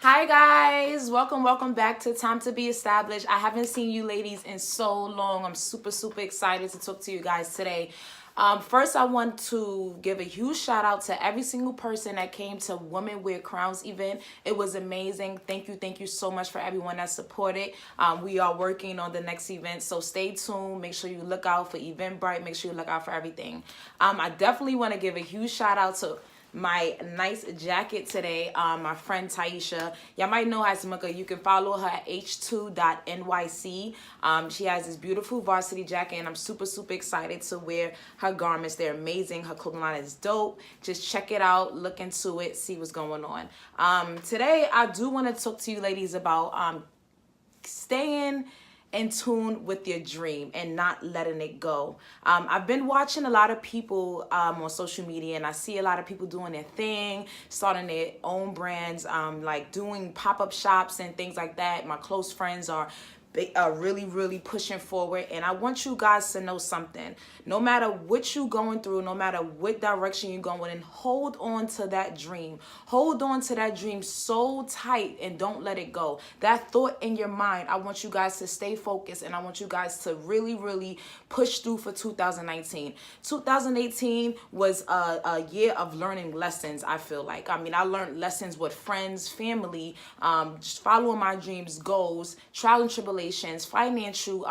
Hi guys, welcome back to Time to Be Established. I haven't seen you ladies in so long. I'm super excited to talk to you guys today. First, I want to give a huge shout out to every single person that came to Women Wear Crowns event. It was amazing. Thank you so much for everyone that supported. We are working on the next event, so stay tuned. Make sure you look out for Eventbrite. Make sure you look out for everything. I definitely want to give a huge shout out to my nice jacket today. My friend Taisha, y'all might know her as Maka. You can follow her at h2.nyc. She has this beautiful varsity jacket, and I'm super excited to wear her garments. They're amazing. Her clothing line is dope. Just check it out, look into it, see what's going on. Today I do want to talk to you ladies about staying in tune with your dream and not letting it go. I've been watching a lot of people on social media, and I see a lot of people doing their thing, starting their own brands, like doing pop-up shops and things like that. My close friends are really pushing forward, and I want you guys to know something. No matter what you're going through, no matter what direction you're going in, hold on to that dream. Hold on to that dream so tight and don't let it go. That thought in your mind, I want you guys to stay focused, and I want you guys to really push through for 2019. 2018 was a year of learning lessons, I feel like. I mean, I learned lessons with friends, family, just following my dreams, goals, trial and tribulations, financial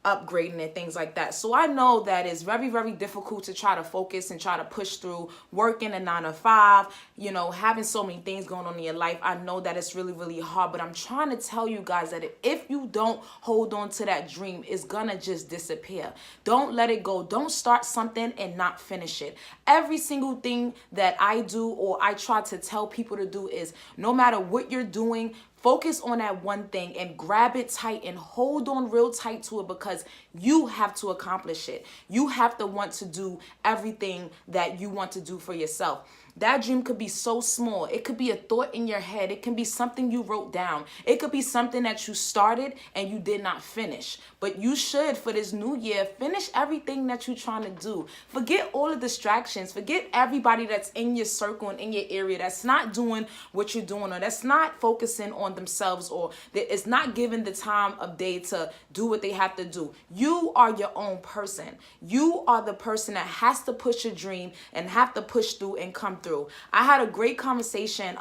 upgrading and things like that. So I know that it's very difficult to try to focus and try to push through working a 9 to 5, having so many things going on in your life. I know that it's really hard, but I'm trying to tell you guys that if you don't hold on to that dream, it's gonna just disappear. Don't let it go. Don't start something and not finish it. Every single thing that I do or I try to tell people to do is, no matter what you're doing, focus on that one thing and grab it tight and hold on real tight to it, because you have to accomplish it. You have to want to do everything that you want to do for yourself. That dream could be so small. It could be a thought in your head. It can be something you wrote down. It could be something that you started and you did not finish. But you should, for this new year, finish everything that you're trying to do. Forget all the distractions. Forget everybody that's in your circle and in your area that's not doing what you're doing, or that's not focusing on themselves, or that is not given the time of day to do what they have to do. You are your own person. You are the person that has to push your dream and have to push through and come through. I had a great conversation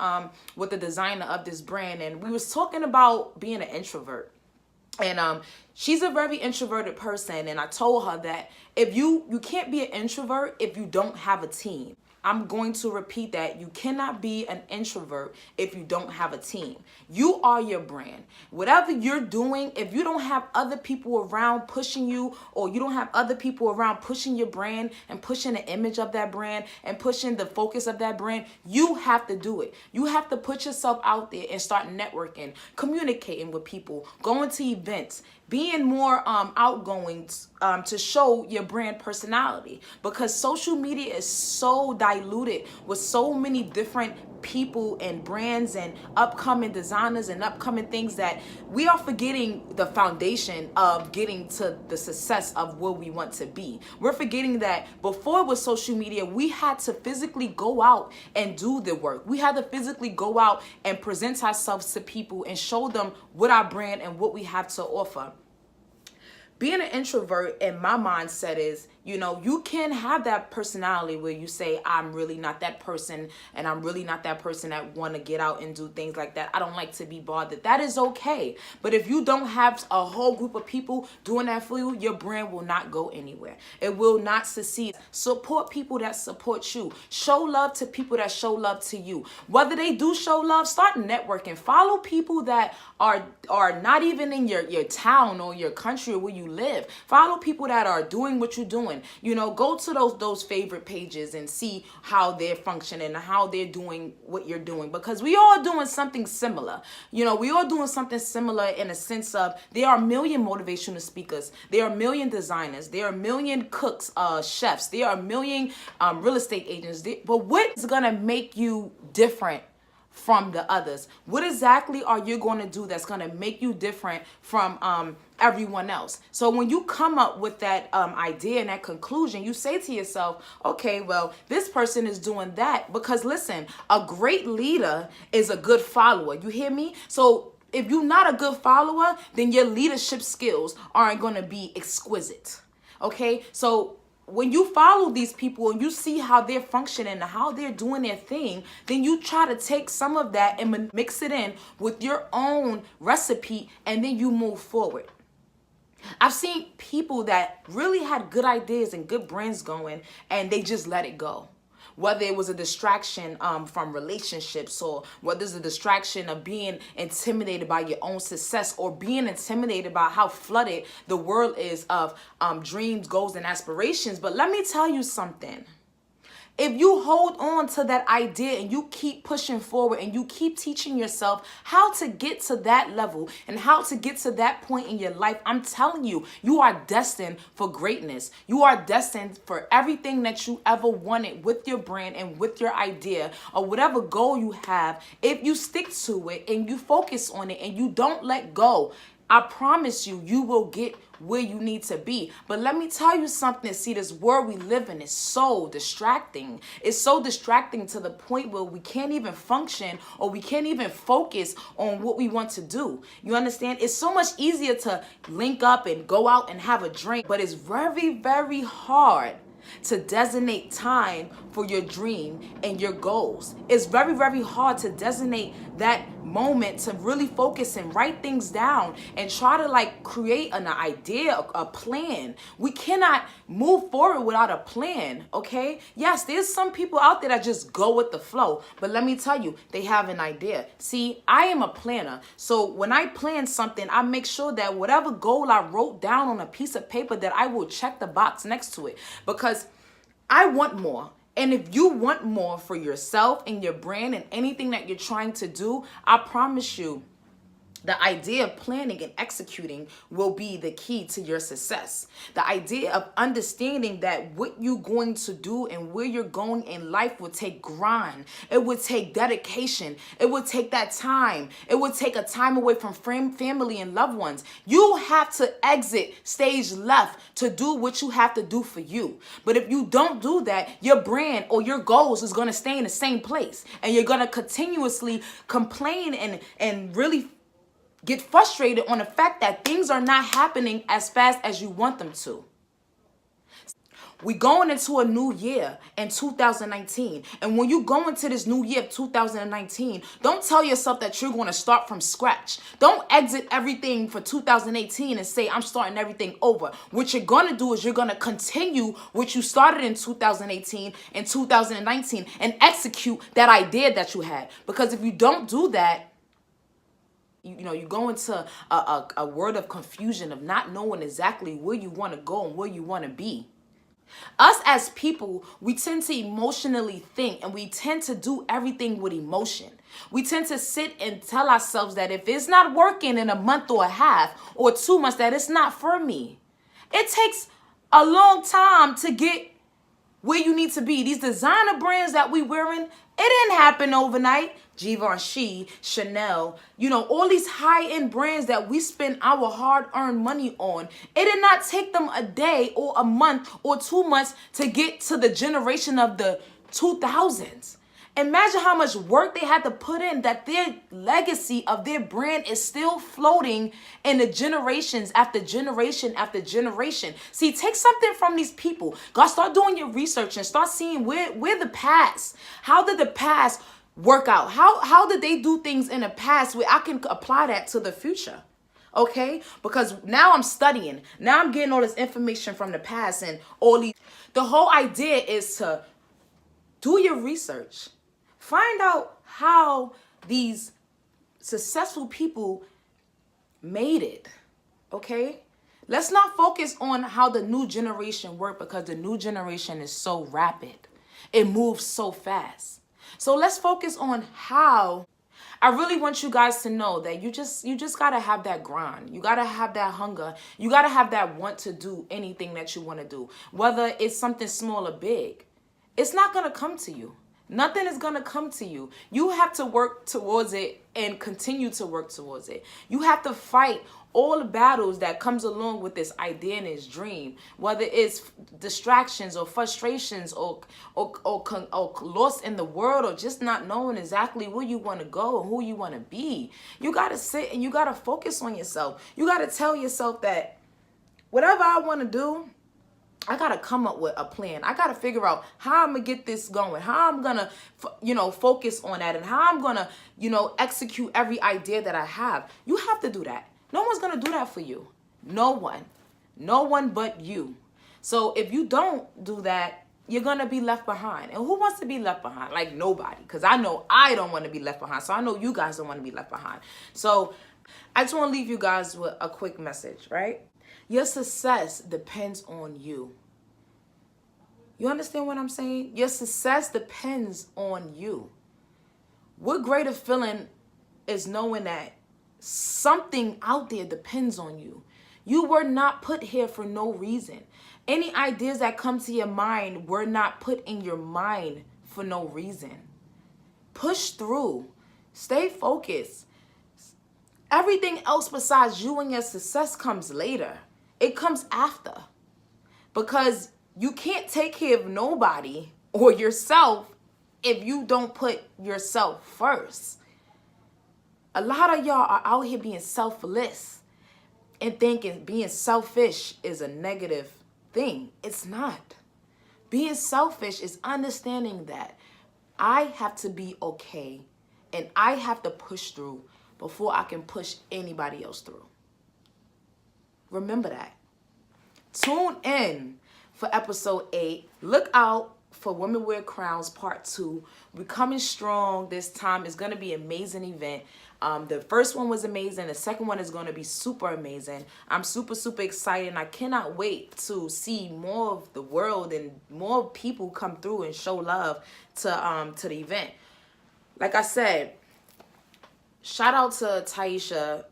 with the designer of this brand, and we was talking about being an introvert. And she's a very introverted person, and I told her that if you can't be an introvert if you don't have a team. I'm going to repeat that. You cannot be an introvert if you don't have a team. You are your brand. Whatever you're doing, if you don't have other people around pushing you, or you don't have other people around pushing your brand and pushing the image of that brand and pushing the focus of that brand, you have to do it. You have to put yourself out there and start networking, communicating with people, going to events, being more outgoing to show your brand personality, because social media is so diluted with so many different people and brands and upcoming designers and upcoming things that we are forgetting the foundation of getting to the success of where we want to be. We're forgetting that before with social media, we had to physically go out and do the work. We had to physically go out and present ourselves to people and show them what our brand and what we have to offer. Being an introvert, in my mindset, is, you can have that personality where you say, I'm really not that person, and I'm really not that person that want to get out and do things like that. I don't like to be bothered. That is okay. But if you don't have a whole group of people doing that for you, your brand will not go anywhere. It will not succeed. Support people that support you. Show love to people that show love to you. Whether they do show love, start networking. Follow people that are not even in your town or your country or where you live. Follow people that are doing what you're doing. Go to those favorite pages and see how they're functioning and how they're doing what you're doing, because we all doing something similar. We all doing something similar in a sense of, there are a million motivational speakers, there are a million designers, there are a million cooks, chefs, there are a million real estate agents. But what is gonna make you different from the others? What exactly are you going to do that's going to make you different from everyone else. So when you come up with that idea and that conclusion, you say to yourself, okay, well, this person is doing that. Because listen, a great leader is a good follower. You hear me? So if you're not a good follower, then your leadership skills aren't going to be exquisite. Okay? So when you follow these people and you see how they're functioning and how they're doing their thing, then you try to take some of that and mix it in with your own recipe, and then you move forward. I've seen people that really had good ideas and good brands going, and they just let it go. Whether it was a distraction from relationships, or whether it's a distraction of being intimidated by your own success, or being intimidated by how flooded the world is of dreams, goals, and aspirations. But let me tell you something. If you hold on to that idea and you keep pushing forward and you keep teaching yourself how to get to that level and how to get to that point in your life, I'm telling you, you are destined for greatness. You are destined for everything that you ever wanted with your brand and with your idea, or whatever goal you have. If you stick to it and you focus on it and you don't let go, I promise you, you will get where you need to be. But let me tell you something. See, this world we live in is so distracting. It's so distracting to the point where we can't even function, or we can't even focus on what we want to do. You understand? It's so much easier to link up and go out and have a drink, but it's very, very hard to designate time for your dream and your goals. It's very, very hard to designate that moment to really focus and write things down and try to create an idea, a plan. We cannot move forward without a plan, okay? Yes, there's some people out there that just go with the flow, but let me tell you, they have an idea. See, I am a planner, so when I plan something, I make sure that whatever goal I wrote down on a piece of paper, that I will check the box next to it, because I want more. And if you want more for yourself and your brand and anything that you're trying to do, I promise you, the idea of planning and executing will be the key to your success. The idea of understanding that what you're going to do and where you're going in life will take grind. It would take dedication. It would take that time. It would take a time away from family and loved ones. You have to exit stage left to do what you have to do for you. But if you don't do that, your brand or your goals is going to stay in the same place. And you're going to continuously complain and really get frustrated on the fact that things are not happening as fast as you want them to. We going into a new year in 2019. And when you go into this new year of 2019, don't tell yourself that you're going to start from scratch. Don't exit everything for 2018 and say, I'm starting everything over. What you're going to do is you're going to continue what you started in 2018 and 2019 and execute that idea that you had. Because if you don't do that, you go into a word of confusion of not knowing exactly where you want to go and where you want to be. Us as people, we tend to emotionally think, and we tend to do everything with emotion. We tend to sit and tell ourselves that if it's not working in a month or a half or 2 months, that it's not for me. It takes a long time to get where you need to be. These designer brands that we wearing, it didn't happen overnight. Givenchy, Chanel, all these high-end brands that we spend our hard-earned money on, it did not take them a day or a month or 2 months to get to the generation of the 2000s. Imagine how much work they had to put in, that their legacy of their brand is still floating in the generations after generation after generation. See, take something from these people. God, start doing your research and start seeing where the past, how did the past work out? How did they do things in the past where I can apply that to the future? Okay? Because now I'm studying. Now I'm getting all this information from the past and all these. The whole idea is to do your research. Find out how these successful people made it. Okay? Let's not focus on how the new generation work, because the new generation is so rapid. It moves so fast. So let's focus on how. I really want you guys to know that you just got to have that grind. You got to have that hunger. You got to have that want to do anything that you want to do. Whether it's something small or big, it's not going to come to you. Nothing is going to come to you. You have to work towards it and continue to work towards it. You have to fight all the battles that comes along with this idea and this dream, whether it's distractions or frustrations or lost in the world, or just not knowing exactly where you want to go and who you want to be. You got to sit and you got to focus on yourself. You got to tell yourself that whatever I want to do, I got to come up with a plan. I got to figure out how I'm going to get this going, how I'm going to, focus on that, and how I'm going to, execute every idea that I have. You have to do that. No one's going to do that for you. No one. No one but you. So if you don't do that, you're going to be left behind. And who wants to be left behind? Like nobody. Because I know I don't want to be left behind. So I know you guys don't want to be left behind. So I just want to leave you guys with a quick message, right? Your success depends on you. You understand what I'm saying? Your success depends on you. What greater feeling is knowing that something out there depends on you. You were not put here for no reason. Any ideas that come to your mind were not put in your mind for no reason. Push through. Stay focused. Everything else besides you and your success comes later. It comes after. Because you can't take care of nobody or yourself if you don't put yourself first. A lot of y'all are out here being selfless and thinking being selfish is a negative thing. It's not. Being selfish is understanding that I have to be okay and I have to push through before I can push anybody else through. Remember that. Tune in for episode 8. Look out for Women Wear Crowns Part 2. We're coming strong this time. It's going to be an amazing event. The first one was amazing. The second one is going to be super amazing. I'm super, super excited. And I cannot wait to see more of the world and more people come through and show love to the event. Like I said, shout out to Taisha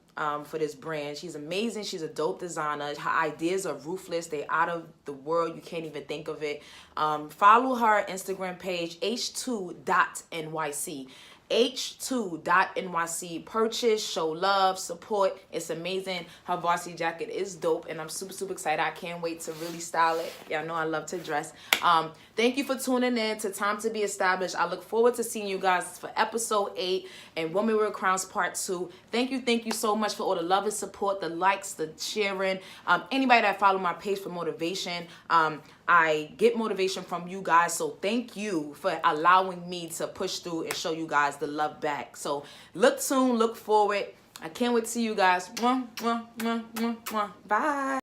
for this brand. She's amazing. She's a dope designer. Her ideas are ruthless. They're out of the world. You can't even think of it. Follow her Instagram page, h2.nyc. h2.nyc. Purchase, show love, support. It's amazing. Her varsity jacket is dope, and I'm super, super excited. I can't wait to really style it. Y'all know I love to dress. Thank you for tuning in to Time to Be Established. I look forward to seeing you guys for episode 8 and Women Wear Crowns Part 2. Thank you so much for all the love and support, the likes, the sharing. Anybody that follow my page for motivation, I get motivation from you guys. So thank you for allowing me to push through and show you guys the love back. So look soon, look forward. I can't wait to see you guys. Bye.